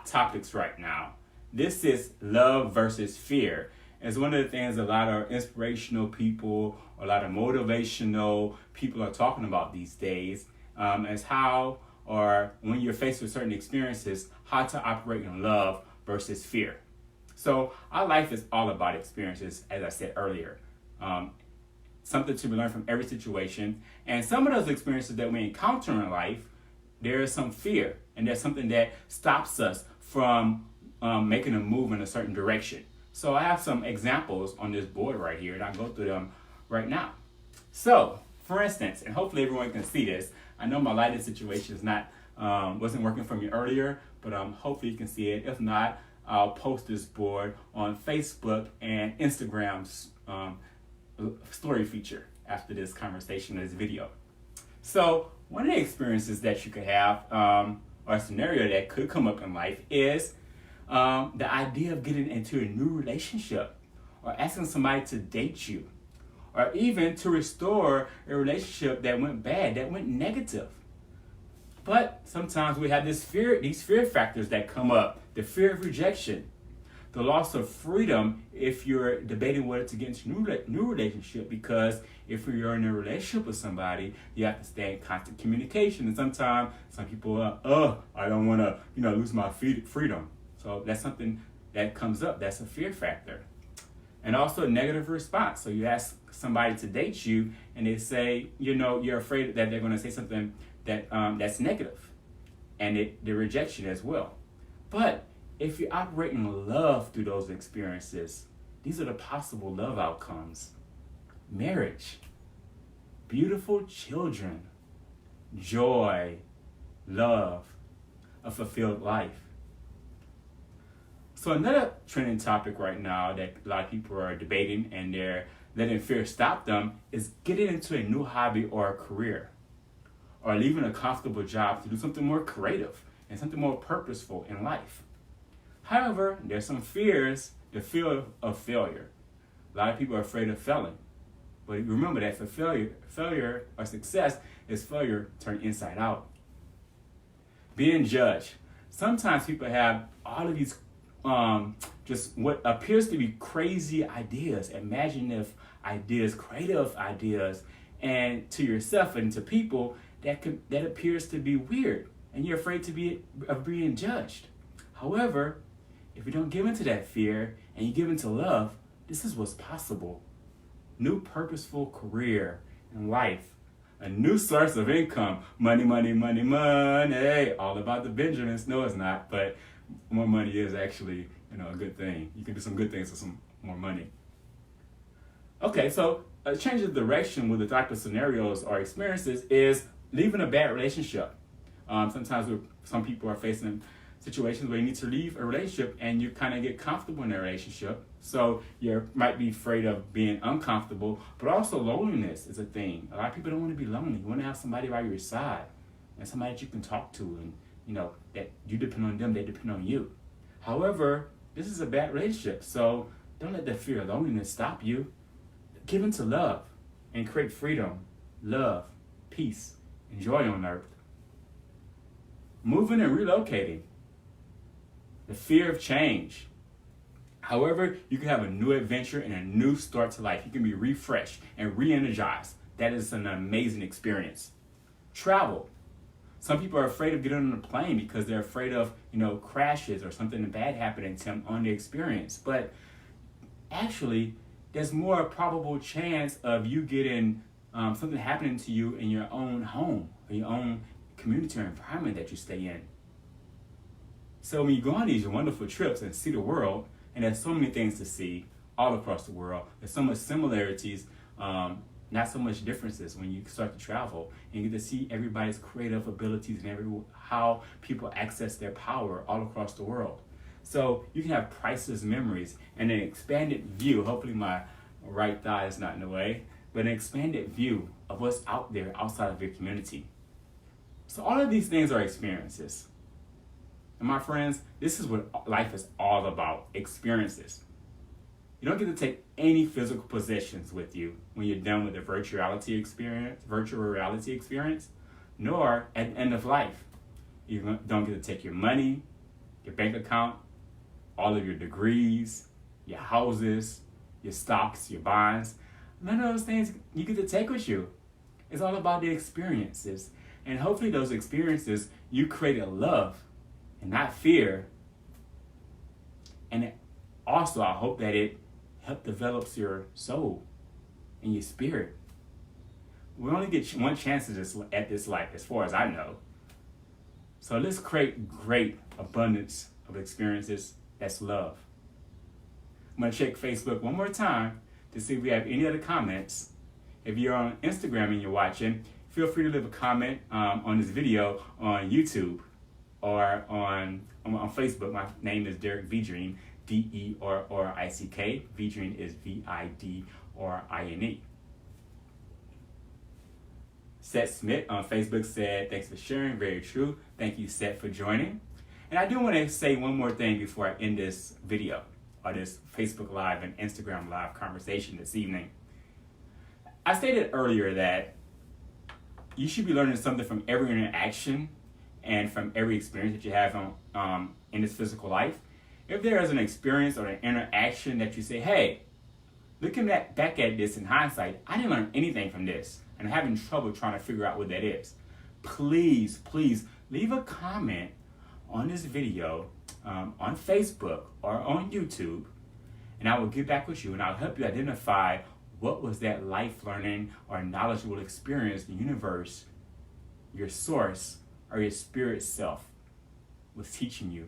topics right now. This is love versus fear. It's one of the things a lot of inspirational people, a lot of motivational people are talking about these days, as how, or when you're faced with certain experiences, how to operate in love versus fear. So our life is all about experiences, as I said earlier. Something to be learned from every situation. And some of those experiences that we encounter in life, there is some fear, and there's something that stops us from making a move in a certain direction. So I have some examples on this board right here, and I'll go through them right now. So, for instance, and hopefully everyone can see this, I know my lighting situation is not wasn't working for me earlier, but hopefully you can see it. If not, I'll post this board on Facebook and Instagram's story feature after this conversation, this video. So one of the experiences that you could have, or a scenario that could come up in life, is the idea of getting into a new relationship, or asking somebody to date you, or even to restore a relationship that went bad, that went negative. But sometimes we have these fear factors that come up: the fear of rejection, the loss of freedom if you're debating whether to get into a new relationship, because if you're in a relationship with somebody, you have to stay in constant communication. And sometimes some people are, I don't want to, lose my freedom. So that's something that comes up. That's a fear factor. And also a negative response. So you ask somebody to date you, and they say, you're afraid that they're going to say something that's negative, and the rejection as well. But if you operate in love through those experiences, these are the possible love outcomes: marriage, beautiful children, joy, love, a fulfilled life. So another trending topic right now that a lot of people are debating, and they're letting fear stop them, is getting into a new hobby or a career, or leaving a comfortable job to do something more creative and something more purposeful in life. However, there's some fears, the fear of failure. A lot of people are afraid of failing. But remember that for failure or success is failure turned inside out. Being judged. Sometimes people have all of these just what appears to be crazy ideas, imaginative ideas, creative ideas, and to yourself and to people that appears to be weird, and you're afraid of being judged. However, if you don't give into that fear and you give into love, this is what's possible: new purposeful career in life, a new source of income, money, money, money, money. All about the Benjamins. No, it's not, but more money is actually, a good thing. You can do some good things with some more money. Okay, so a change of direction with the type of scenarios or experiences is leaving a bad relationship. Sometimes some people are facing situations where you need to leave a relationship and you kind of get comfortable in a relationship. So you might be afraid of being uncomfortable, but also loneliness is a thing. A lot of people don't want to be lonely. You want to have somebody by your side and somebody that you can talk to, and that you depend on them, they depend on you. However, this is a bad relationship, so don't let the fear of loneliness stop you. Give into love and create freedom, love, peace, and joy on earth. Moving and relocating. The fear of change. However, you can have a new adventure and a new start to life. You can be refreshed and re-energized. That is an amazing experience. Travel. Some people are afraid of getting on a plane because they're afraid of, crashes or something bad happening to them on the experience. But actually, there's more probable chance of you getting something happening to you in your own home or your own community or environment that you stay in. So when you go on these wonderful trips and see the world, and there's so many things to see all across the world, there's so much similarities, not so much differences when you start to travel, and you get to see everybody's creative abilities and how people access their power all across the world. So you can have priceless memories and an expanded view. Hopefully my right thigh is not in the way, but an expanded view of what's out there outside of your community. So all of these things are experiences. And my friends, this is what life is all about: experiences. You don't get to take any physical possessions with you when you're done with the virtual reality experience, nor at the end of life. You don't get to take your money, your bank account, all of your degrees, your houses, your stocks, your bonds. None of those things you get to take with you. It's all about the experiences. And hopefully those experiences, you create a love and not fear. And also, I hope that it helps develops your soul and your spirit. We only get one chance at this life, as far as I know. So let's create great abundance of experiences. That's love. I'm going to check Facebook one more time to see if we have any other comments. If you're on Instagram and you're watching, feel free to leave a comment on this video on YouTube or on Facebook. My name is Derek Vidrine, Derrick. Vidrine is Vidrine. Seth Smith on Facebook said, thanks for sharing, very true. Thank you, Seth, for joining. And I do want to say one more thing before I end this video, or this Facebook Live and Instagram Live conversation this evening. I stated earlier that you should be learning something from every interaction and from every experience that you have in this physical life. If there is an experience or an interaction that you say, hey, looking back at this in hindsight, I didn't learn anything from this, and I'm having trouble trying to figure out what that is, please leave a comment on this video on Facebook or on YouTube, and I will get back with you and I'll help you identify what was that life learning or knowledgeable experience the universe, your source, or your spirit self was teaching you